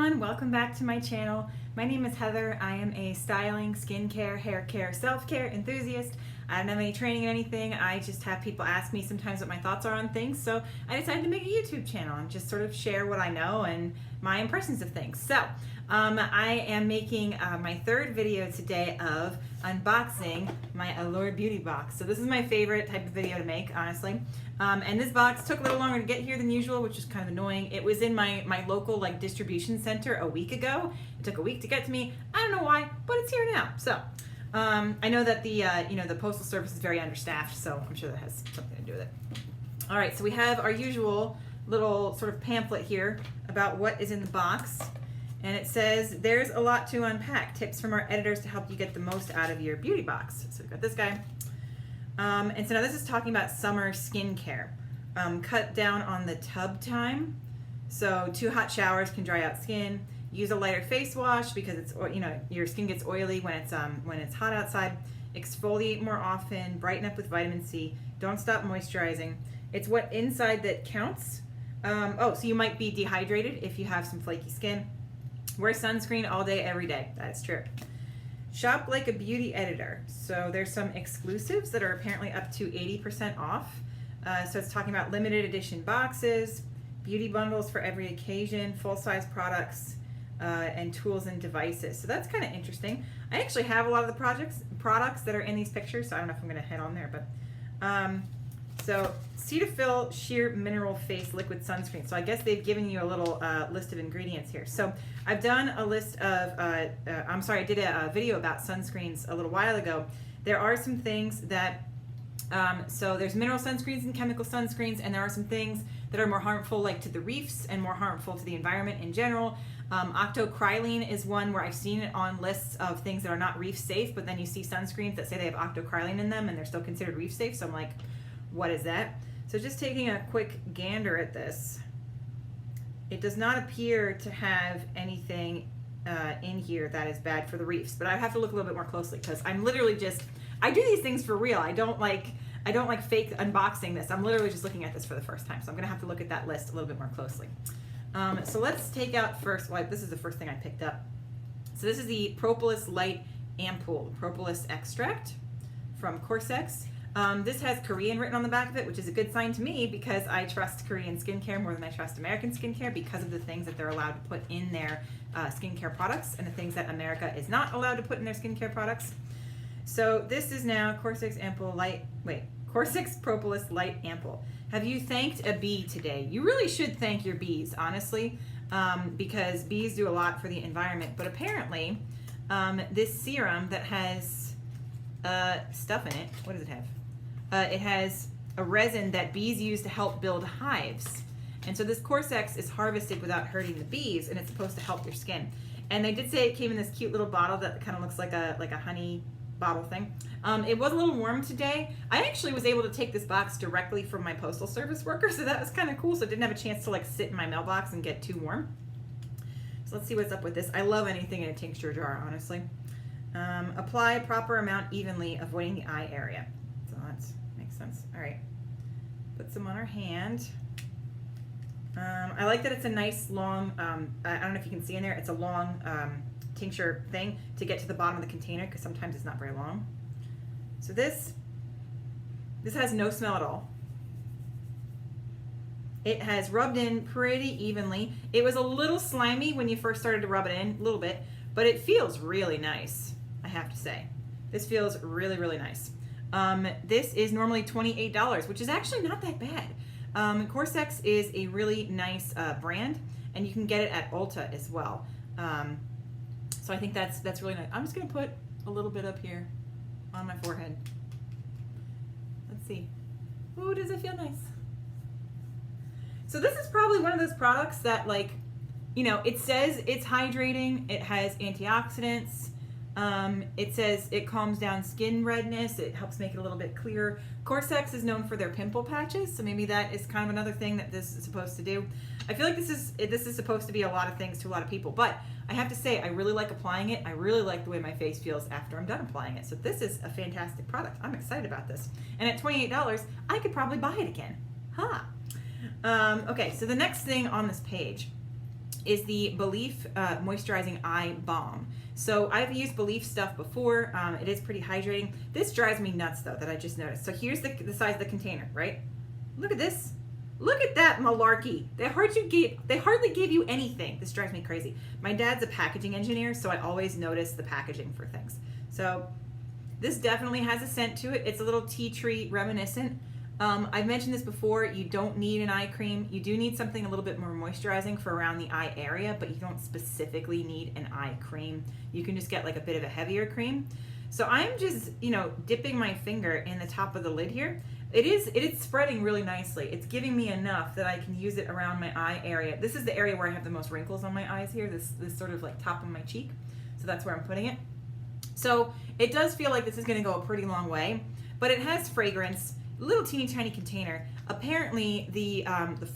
everyone, welcome back to my channel. My name is Heather. I am a styling, skincare, hair care, self-care enthusiast. I don't have any training in anything. I just have people ask me sometimes what my thoughts are on things, so I decided to make a YouTube channel and just sort of share what I know and my impressions of things. So I am making my third video today of unboxing my Allure beauty box. So this is my favorite type of video to make, honestly. And this box took a little longer to get here than usual, which is kind of annoying. It was in my local distribution center a week ago. It took a week to get to me. I don't know why, but it's here now. So I know that the postal service is very understaffed, so I'm sure that has something to do with it. All right, so we have our usual little sort of pamphlet here about what is in the box. And it says, there's a lot to unpack. Tips from our editors to help you get the most out of your beauty box. So we've got this guy. And so now this is talking about summer skincare. Cut down on the tub time. So 2 hot showers can dry out skin. Use a lighter face wash because it's, your skin gets oily when it's hot outside. Exfoliate more often. Brighten up with vitamin C. Don't stop moisturizing. It's what inside that counts. So you might be dehydrated if you have some flaky skin. Wear sunscreen all day, every day. That's true. Shop like a beauty editor. So there's some exclusives that are apparently up to 80% off. So it's talking about limited edition boxes, beauty bundles for every occasion, full-size products, and tools and devices. So that's kind of interesting. I actually have a lot of the products that are in these pictures, so I don't know if I'm going to head on there, but so Cetaphil Sheer Mineral Face Liquid Sunscreen. So I guess they've given you a little list of ingredients here. So I've done a list of, I did a video about sunscreens a little while ago. There are some things that, so there's mineral sunscreens and chemical sunscreens, and there are some things that are more harmful, like to the reefs, and more harmful to the environment in general. Octocrylene is one where I've seen it on lists of things that are not reef safe, but then you see sunscreens that say they have octocrylene in them and they're still considered reef safe. So I'm like, what is that? So just taking a quick gander at this, it does not appear to have anything in here that is bad for the reefs, but I have to look a little bit more closely because I'm literally I do these things for real. I don't like fake unboxing this. I'm literally just looking at this for the first time, so I'm gonna have to look at that list a little bit more closely. So let's take out first, this is the first thing I picked up. So this is the Propolis Light Ampoule, Propolis extract from Corsex. This has Korean written on the back of it, which is a good sign to me because I trust Korean skincare more than I trust American skincare because of the things that they're allowed to put in their skincare products and the things that America is not allowed to put in their skincare products. So this is now Corsex Propolis Light Ampoule. Have you thanked a bee today? You really should thank your bees, honestly, because bees do a lot for the environment. But apparently, this serum that has stuff in it, what does it have? It has a resin that bees use to help build hives. And so this Corsex is harvested without hurting the bees, and it's supposed to help your skin. And they did say it came in this cute little bottle that kind of looks like a honey bottle thing. It was a little warm today. I actually was able to take this box directly from my postal service worker, so that was kind of cool. So I didn't have a chance to sit in my mailbox and get too warm. So let's see what's up with this. I love anything in a tincture jar, honestly. Apply proper amount evenly, avoiding the eye area. So that makes sense. All right, put some on our hand. I like that it's a nice long, I don't know if you can see in there, it's a long tincture thing to get to the bottom of the container because sometimes it's not very long. So this has no smell at all. It has rubbed in pretty evenly. It was a little slimy when you first started to rub it in, a little bit, but it feels really nice, I have to say. This feels really, really nice. This is normally $28, which is actually not that bad. Corsex is a really nice brand, and you can get it at Ulta as well. So I think that's really nice. I'm just gonna put a little bit up here on my forehead. Let's see. Ooh, does it feel nice? So this is probably one of those products that it says it's hydrating, it has antioxidants, it says it calms down skin redness, it helps make it a little bit clearer. Corsex is known for their pimple patches, so maybe that is kind of another thing that this is supposed to do. I feel like this is supposed to be a lot of things to a lot of people, but I have to say I really like applying it. I really like the way my face feels after I'm done applying it. So this is a fantastic product. I'm excited about this. And at $28, I could probably buy it again. Okay, so the next thing on this page is the Belief Moisturizing Eye Balm. So I've used Belief stuff before. It is pretty hydrating. This drives me nuts though, that I just noticed. So here's the size of the container, right? Look at this. Look at that malarkey. They hardly gave you anything. This drives me crazy. My dad's a packaging engineer, so I always notice the packaging for things. So this definitely has a scent to it. It's a little tea tree reminiscent. I've mentioned this before, you don't need an eye cream. You do need something a little bit more moisturizing for around the eye area, but you don't specifically need an eye cream. You can just get like a bit of a heavier cream. So I'm just, dipping my finger in the top of the lid here. It is spreading really nicely. It's giving me enough that I can use it around my eye area. This is the area where I have the most wrinkles on my eyes here, this sort of like top of my cheek. So that's where I'm putting it. So it does feel like this is gonna go a pretty long way, but it has fragrance, little teeny tiny container. Apparently the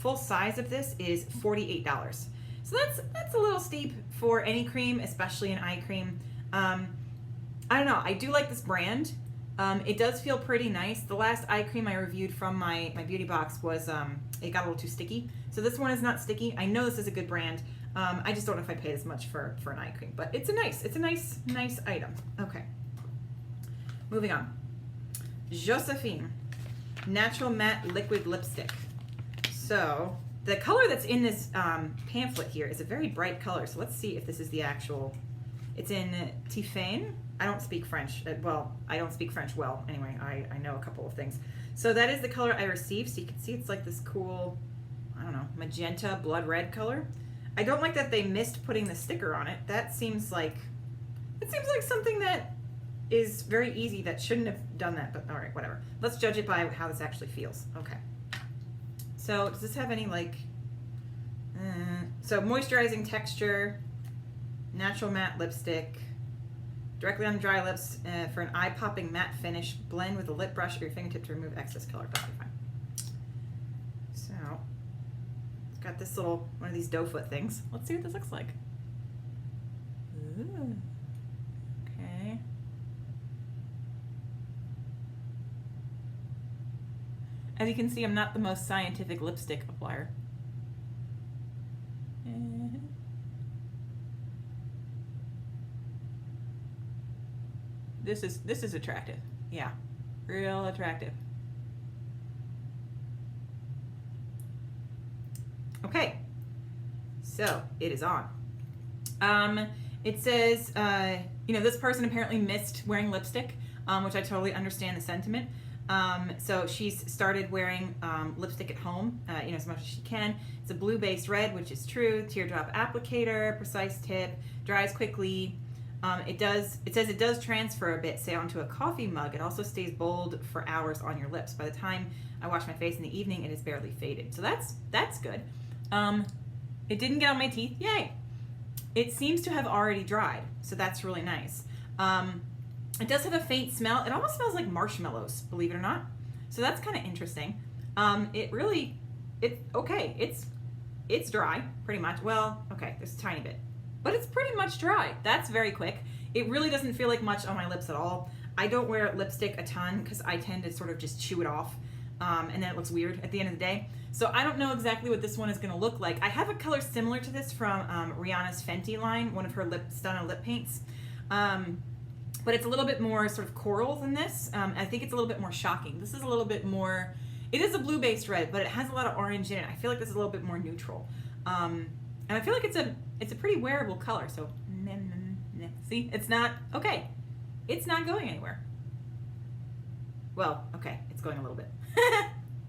full size of this is $48. So that's a little steep for any cream, especially an eye cream. I don't know, I do like this brand. It does feel pretty nice. The last eye cream I reviewed from my beauty box was, it got a little too sticky. So this one is not sticky. I know this is a good brand. I just don't know if I paid as much for an eye cream, but it's a nice item. Okay. Moving on. Josephine Natural Matte Liquid Lipstick. So the color that's in this pamphlet here is a very bright color. So let's see if this is the actual, it's in Tiffany. I don't speak French. Well, I don't speak French well. Anyway, I know a couple of things. So that is the color I received. So you can see it's like this cool, I don't know, magenta, blood red color. I don't like that they missed putting the sticker on it. It seems like something that is very easy that shouldn't have done that, but all right, whatever. Let's judge it by how this actually feels. Okay. So does this have any like, so moisturizing texture, natural matte lipstick, directly on dry lips for an eye-popping matte finish. Blend with a lip brush or your fingertip to remove excess color. That'll be fine. So, it's got this little, one of these doe foot things. Let's see what this looks like. Ooh. Okay. As you can see, I'm not the most scientific lipstick applier. This is attractive. Yeah, real attractive. Okay, so it is on. It says, this person apparently missed wearing lipstick, which I totally understand the sentiment. So she's started wearing lipstick at home, as much as she can. It's a blue-based red, which is true. Teardrop applicator, precise tip, dries quickly. It says it does transfer a bit, say onto a coffee mug. It also stays bold for hours on your lips. By the time I wash my face in the evening, it is barely faded. So that's good. It didn't get on my teeth. Yay! It seems to have already dried, so that's really nice. It does have a faint smell. It almost smells like marshmallows, believe it or not. So that's kind of interesting. It's dry, pretty much. Well, okay, there's a tiny bit. But it's pretty much dry. That's very quick. It really doesn't feel like much on my lips at all. I don't wear lipstick a ton because I tend to sort of just chew it off, and then it looks weird at the end of the day. So I don't know exactly what this one is gonna look like. I have a color similar to this from Rihanna's Fenty line, one of her stunner lip paints. But it's a little bit more sort of coral than this. I think it's a little bit more shocking. This is a little bit more, it is a blue-based red, but it has a lot of orange in it. I feel like this is a little bit more neutral. And I feel like it's a pretty wearable color. So, see, it's not, okay. It's not going anywhere. Well, okay, it's going a little bit.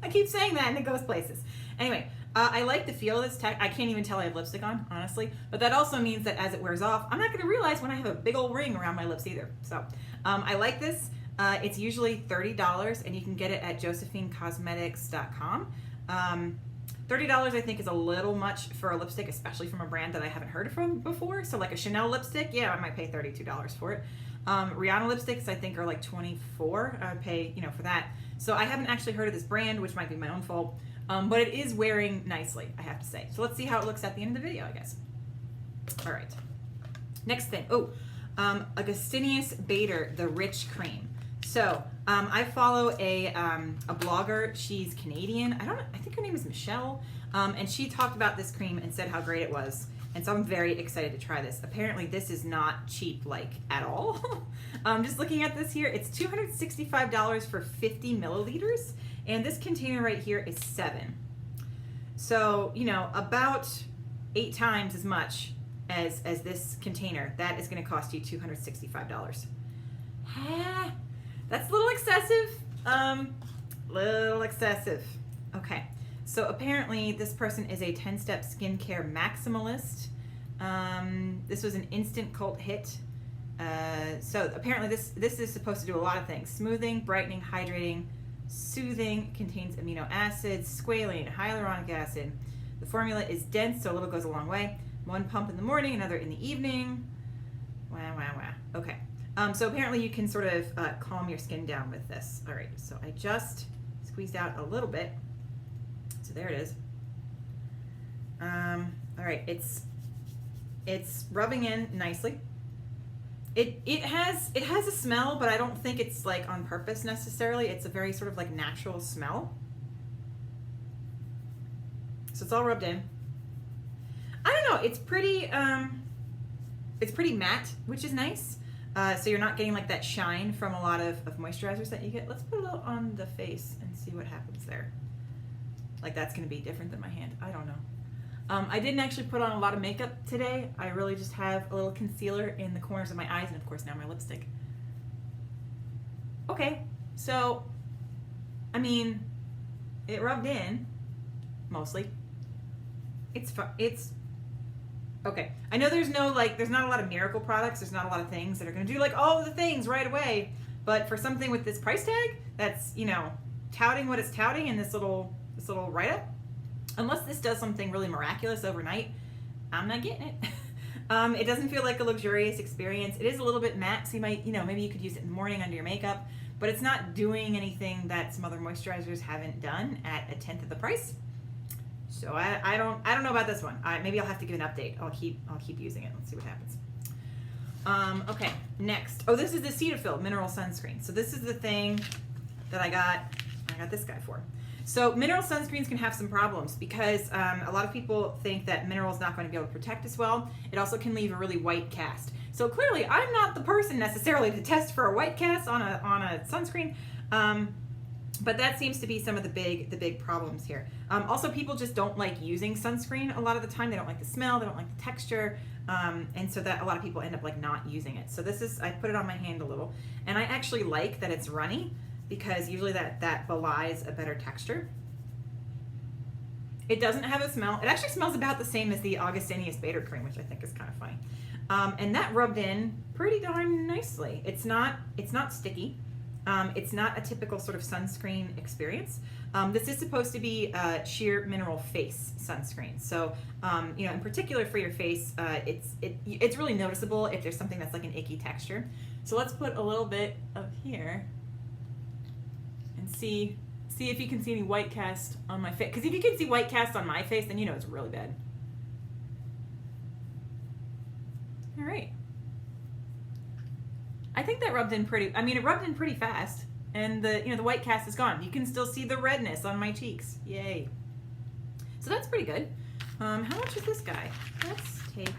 I keep saying that and it goes places. Anyway, I like the feel of this tech. I can't even tell I have lipstick on, honestly. But that also means that as it wears off, I'm not going to realize when I have a big old ring around my lips either. So I like this. It's usually $30, and you can get it at josephinecosmetics.com. $30 I think is a little much for a lipstick, especially from a brand that I haven't heard from before. So like a Chanel lipstick, yeah, I might pay $32 for it. Rihanna lipsticks I think are like $24. I would pay, for that. So I haven't actually heard of this brand, which might be my own fault. But it is wearing nicely, I have to say. So let's see how it looks at the end of the video, I guess. All right. Next thing. Augustinius Bader, the Rich Cream. So I follow a blogger. She's Canadian. I think her name is Michelle. And she talked about this cream and said how great it was. And so I'm very excited to try this. Apparently this is not cheap, like, at all. Just looking at this here, it's $265 for 50 milliliters. And this container right here is 7. So, you know, about 8 times as much as this container. That is going to cost you $265. That's a little excessive. Little excessive. Okay. So apparently this person is a 10-step skincare maximalist. This was an instant cult hit. So apparently this is supposed to do a lot of things. Smoothing, brightening, hydrating, soothing, contains amino acids, squalane, hyaluronic acid. The formula is dense, so a little goes a long way. 1 pump in the morning, another in the evening. Wow. Okay. So apparently you can sort of calm your skin down with this. All right, so I just squeezed out a little bit. So there it is. All right, it's rubbing in nicely. It has a smell, but I don't think it's like on purpose necessarily. It's a very sort of like natural smell. So it's all rubbed in. I don't know. It's pretty matte, which is nice. So you're not getting like that shine from a lot of moisturizers that you get. Let's put a little on the face and see what happens there. Like that's going to be different than my hand. I don't know. I didn't actually put on a lot of makeup today. I really just have a little concealer in the corners of my eyes and of course now my lipstick. Okay, so, I mean, it rubbed in, mostly. It's okay. I know there's not a lot of miracle products. There's not a lot of things that are going to do like all of the things right away. But for something with this price tag, that's, you know, touting what it's touting in this little write-up, unless this does something really miraculous overnight, I'm not getting it. It doesn't feel like a luxurious experience. It is a little bit matte, so you might, you know, maybe you could use it in the morning under your makeup, but it's not doing anything that some other moisturizers haven't done at 1/10 of the price. So I don't know about this one. Maybe I'll have to give an update. I'll keep using it. Let's see what happens. Okay, next. Oh, this is the Cetaphil Mineral Sunscreen. So this is the thing that I got this guy for. So mineral sunscreens can have some problems because a lot of people think that mineral is not going to be able to protect as well. It also can leave a really white cast. So clearly I'm not the person necessarily to test for a white cast on a sunscreen. But that seems to be some of the big problems here. Also, people just don't like using sunscreen a lot of the time. They don't like the smell, they don't like the texture, and so that a lot of people end up like not using it. So this is, I put it on my hand a little, and I actually like that it's runny because usually that belies a better texture. It doesn't have a smell. It actually smells about the same as the Augustinius Bader cream, which I think is kind of funny. And that rubbed in pretty darn nicely. It's not sticky. It's not a typical sort of sunscreen experience. This is supposed to be a sheer mineral face sunscreen. So, you know, in particular for your face, it's really noticeable if there's something that's like an icky texture. So let's put a little bit of here and see if you can see any white cast on my face. Because if you can see white cast on my face, then you know it's really bad. All right. I think that rubbed in pretty, it rubbed in pretty fast, and the white cast is gone. You can still see the redness on my cheeks. Yay. So that's pretty good. How much is this guy? Let's take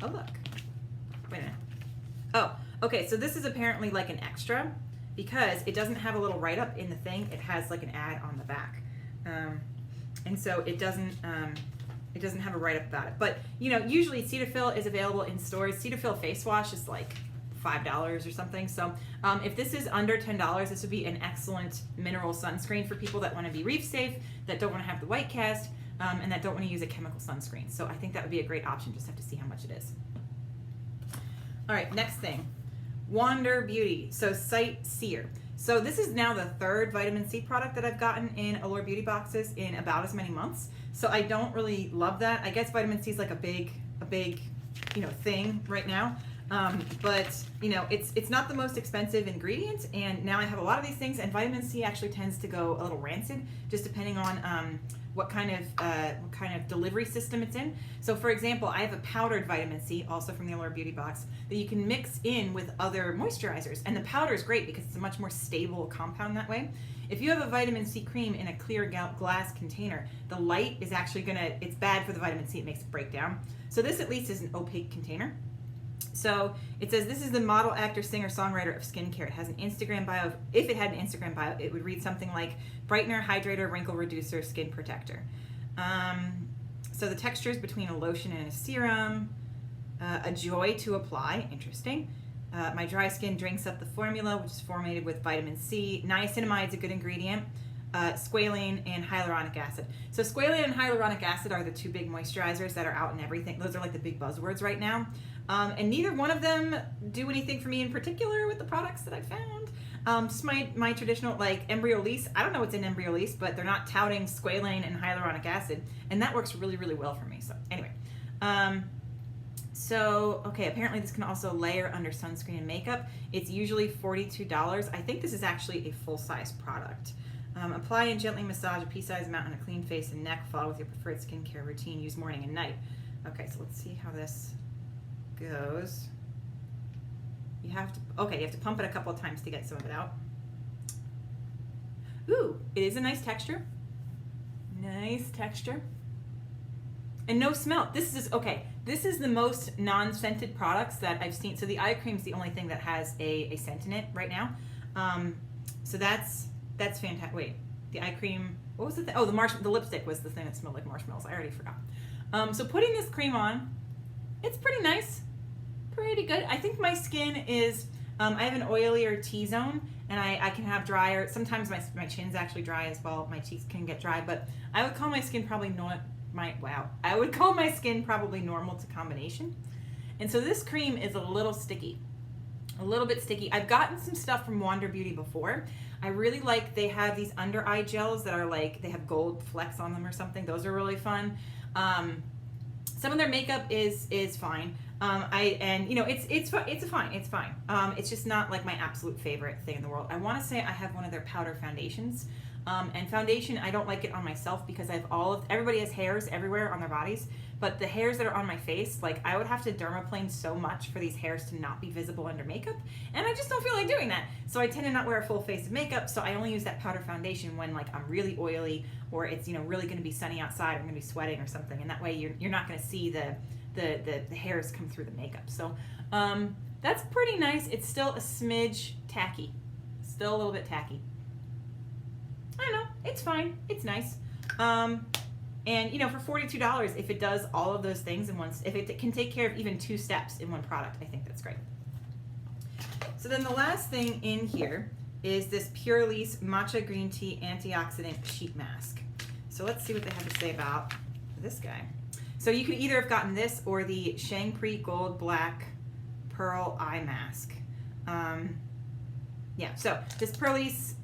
a look. Wait a minute. Oh, okay, so this is apparently like an extra because it doesn't have a little write-up in the thing. It has like an ad on the back. And so it doesn't have a write-up about it. But, you know, usually Cetaphil is available in stores. Cetaphil face wash is like $5 or something. So if this is under $10, this would be an excellent mineral sunscreen for people that want to be reef safe, that don't want to have the white cast, and that don't want to use a chemical sunscreen. So I think that would be a great option. Just have to see how much it is. All right, next thing, Wander Beauty. So Sightseer. So this is now the third vitamin C product that I've gotten in Allure Beauty boxes in about as many months. So I don't really love that. I guess vitamin C is like a big thing right now. But you know, it's not the most expensive ingredient, and now I have a lot of these things, and vitamin C actually tends to go a little rancid, just depending on what kind of delivery system it's in. So for example, I have a powdered vitamin C, also from the Allure Beauty Box, that you can mix in with other moisturizers. And the powder is great because it's a much more stable compound that way. If you have a vitamin C cream in a clear glass container, the light is actually it's bad for the vitamin C, it makes it break down. So this at least is an opaque container. So it says this is the model, actor, singer, songwriter of skincare. It has an Instagram bio. If it had an Instagram bio, it would read something like brightener, hydrator, wrinkle reducer, skin protector. So the texture is between a lotion and a serum. A joy to apply, interesting. My dry skin drinks up the formula, which is formulated with vitamin C. Niacinamide is a good ingredient. Squalane and hyaluronic acid. So squalane and hyaluronic acid are the two big moisturizers that are out in everything. Those are like the big buzzwords right now. And neither one of them do anything for me in particular with the products that I found. Just my traditional, like Embryolisse, I don't know what's in Embryolisse, but they're not touting squalane and hyaluronic acid, and that works really, really well for me. So anyway, okay, apparently this can also layer under sunscreen and makeup. It's usually $42. I think this is actually a full-size product. Apply and gently massage a pea-sized amount on a clean face and neck. Follow with your preferred skincare routine. Use morning and night. Okay, so let's see how this goes. You have to pump it a couple of times to get some of it out. Ooh, it is a nice texture. Nice texture. And no smell. This is the most non-scented products that I've seen. So the eye cream is the only thing that has a scent in it right now. So that's fantastic. Wait, the eye cream, what was it? Oh, the lipstick was the thing that smelled like marshmallows. I already forgot. So putting this cream on, it's pretty nice. Pretty good. I think my skin is, I have an oilier T-zone, and I can have drier, sometimes my chin's actually dry as well. My cheeks can get dry, but I would call my skin probably I would call my skin probably normal to combination. And so this cream is a little sticky. A little bit sticky. I've gotten some stuff from Wander Beauty before. I really like, they have these under eye gels that are like, they have gold flecks on them or something. Those are really fun. Some of their makeup is fine. It's fine. It's just not like my absolute favorite thing in the world. I want to say I have one of their powder foundations. And foundation, I don't like it on myself because I have everybody has hairs everywhere on their bodies, but the hairs that are on my face, like I would have to dermaplane so much for these hairs to not be visible under makeup, and I just don't feel like doing that. So I tend to not wear a full face of makeup, so I only use that powder foundation when like I'm really oily or it's really going to be sunny outside, I'm going to be sweating or something, and that way you're not going to see the hairs come through the makeup. So that's pretty nice. It's still a smidge tacky, still a little bit tacky. I don't know, it's fine, it's nice. And for $42, if it does all of those things in one, if it can take care of even 2 steps in one product, I think that's great. So then the last thing in here is this Purelisse Matcha Green Tea Antioxidant Sheet Mask. So let's see what they have to say about this guy. So you could either have gotten this or the Shangri Gold Black Pearl Eye Mask. So this Purelisse,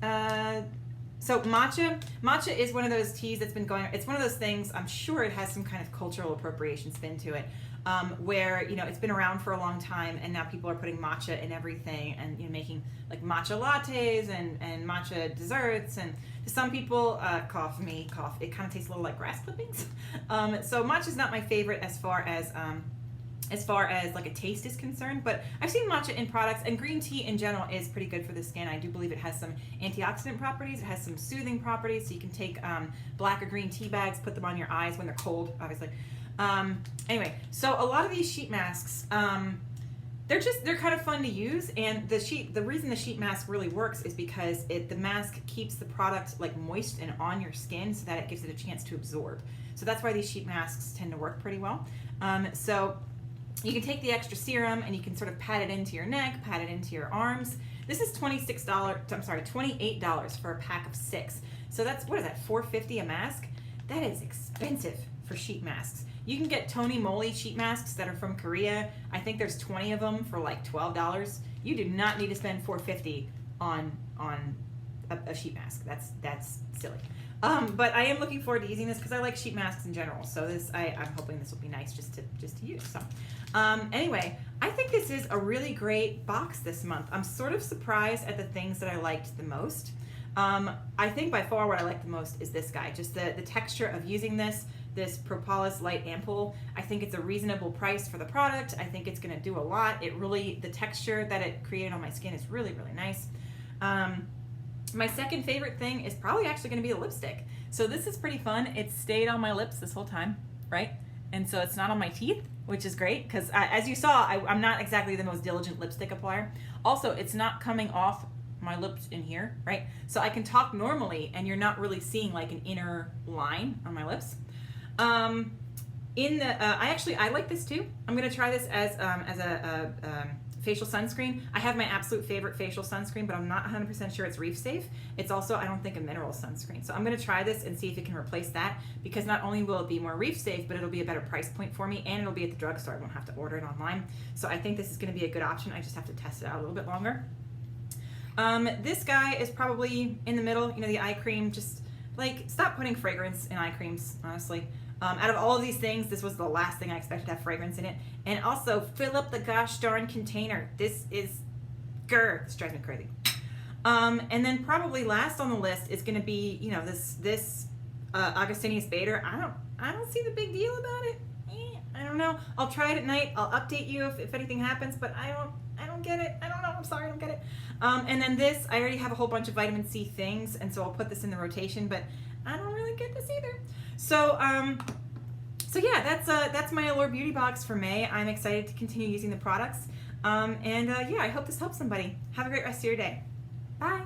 so matcha is one of those teas that's been going, it's one of those things, I'm sure it has some kind of cultural appropriation spin to it, where, it's been around for a long time and now people are putting matcha in everything and making like matcha lattes and matcha desserts, and to some people, cough, it kind of tastes a little like grass clippings. So matcha's not my favorite as far as like a taste is concerned, but I've seen matcha in products, and green tea in general is pretty good for the skin. I do believe it has some antioxidant properties, it has some soothing properties, so you can take black or green tea bags, put them on your eyes when they're cold, obviously. Anyway, so a lot of these sheet masks, they're kind of fun to use, and the reason the sheet mask really works is because the mask keeps the product like moist and on your skin so that it gives it a chance to absorb. So that's why these sheet masks tend to work pretty well. So you can take the extra serum and you can sort of pat it into your neck, pat it into your arms. This is $28 for a pack of 6. So that's, what is that, $4.50 a mask? That is expensive for sheet masks. You can get Tony Moly sheet masks that are from Korea. I think there's 20 of them for like $12. You do not need to spend $4.50 on a sheet mask. That's silly. But I am looking forward to using this because I like sheet masks in general. So I'm hoping this will be nice just to use. So anyway, I think this is a really great box this month. I'm sort of surprised at the things that I liked the most. I think by far what I like the most is this guy. Just the texture of using this Propolis Light Ampoule. I think it's a reasonable price for the product. I think it's gonna do a lot. The texture that it created on my skin is really, really nice. My second favorite thing is probably actually gonna be the lipstick. So this is pretty fun. It's stayed on my lips this whole time, right? And so it's not on my teeth, which is great because as you saw, I'm not exactly the most diligent lipstick applier. Also, it's not coming off my lips in here, right? So I can talk normally and you're not really seeing like an inner line on my lips. I like this too. I'm gonna try this as a facial sunscreen. I have my absolute favorite facial sunscreen, but I'm not 100% sure it's reef safe. It's also, I don't think, a mineral sunscreen. So I'm gonna try this and see if it can replace that, because not only will it be more reef safe, but it'll be a better price point for me, and it'll be at the drugstore. I won't have to order it online. So I think this is gonna be a good option. I just have to test it out a little bit longer. This guy is probably in the middle, the eye cream. Just like, stop putting fragrance in eye creams, honestly. Out of all of these things, this was the last thing I expected to have fragrance in it. And also, fill up the gosh darn container. This drives me crazy. And then probably last on the list is going to be, this Augustinius Bader. I don't see the big deal about it. I don't know. I'll try it at night. I'll update you if anything happens, but I don't get it. I don't know. I'm sorry, I don't get it. And then this, I already have a whole bunch of vitamin C things, and so I'll put this in the rotation, but I don't really get this either. So yeah, that's my Allure beauty box for May. I'm excited to continue using the products. I hope this helps somebody. Have a great rest of your day. Bye.